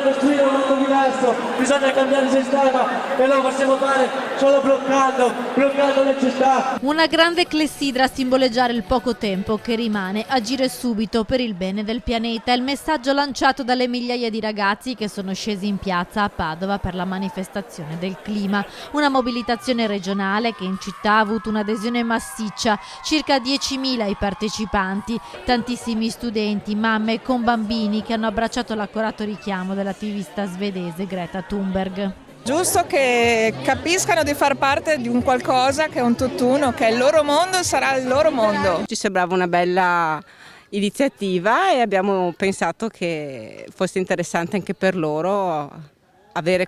costruire un mondo diverso, bisogna cambiare il sistema e lo possiamo fare solo bloccando le città. Una grande clessidra a simboleggiare il poco tempo che rimane, agire subito per il bene del pianeta. È il messaggio lanciato dalle migliaia di ragazzi che sono scesi in piazza a Padova per la manifestazione del clima. Una mobilitazione regionale che in città ha avuto un'adesione massiccia, circa 10.000 i partecipanti, tantissimi studenti, mamme con bambini che hanno abbracciato l'accorato richiamo dell'attivista svedese Greta Thunberg. Giusto che capiscano di far parte di un qualcosa che è un tutt'uno, che è il loro mondo, sarà il loro mondo. Ci sembrava una bella iniziativa e abbiamo pensato che fosse interessante anche per loro avere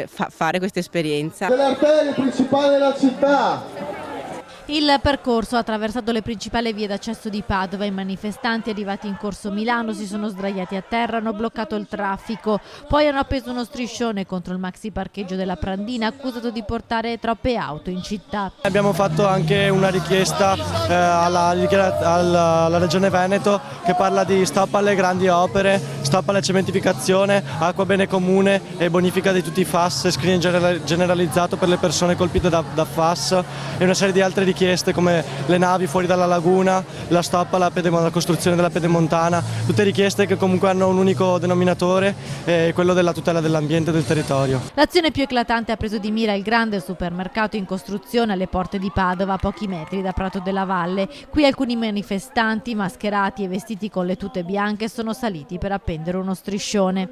fare questa esperienza. Delle arterie principali della città. Il percorso ha attraversato le principali vie d'accesso di Padova. I manifestanti arrivati in corso Milano si sono sdraiati a terra, hanno bloccato il traffico, poi hanno appeso uno striscione contro il maxi parcheggio della Prandina, accusato di portare troppe auto in città. Abbiamo fatto anche una richiesta alla Regione Veneto che parla di stop alle grandi opere, stop alla cementificazione, acqua bene comune e bonifica di tutti i FAS, screening generalizzato per le persone colpite da FAS e una serie di altre richieste come le navi fuori dalla laguna, la stop alla costruzione della pedemontana, tutte richieste che comunque hanno un unico denominatore, quello della tutela dell'ambiente e del territorio. L'azione più eclatante ha preso di mira il grande supermercato in costruzione alle porte di Padova, a pochi metri da Prato della Valle. Qui alcuni manifestanti, mascherati e vestiti con le tute bianche, sono saliti per appendere uno striscione.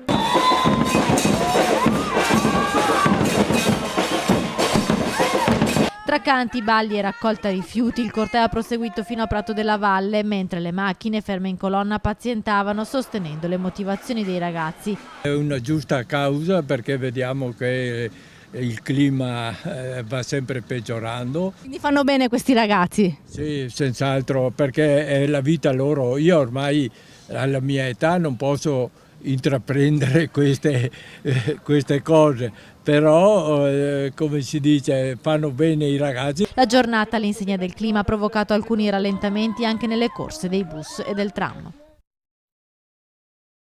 Tra canti, balli e raccolta rifiuti, il corteo ha proseguito fino a Prato della Valle, mentre le macchine ferme in colonna pazientavano, sostenendo le motivazioni dei ragazzi. È una giusta causa perché vediamo che il clima va sempre peggiorando. Quindi fanno bene questi ragazzi? Sì, senz'altro, perché è la vita loro. Io ormai alla mia età non posso intraprendere queste cose, però come si dice, fanno bene i ragazzi. La giornata all'insegna del clima ha provocato alcuni rallentamenti anche nelle corse dei bus e del tram.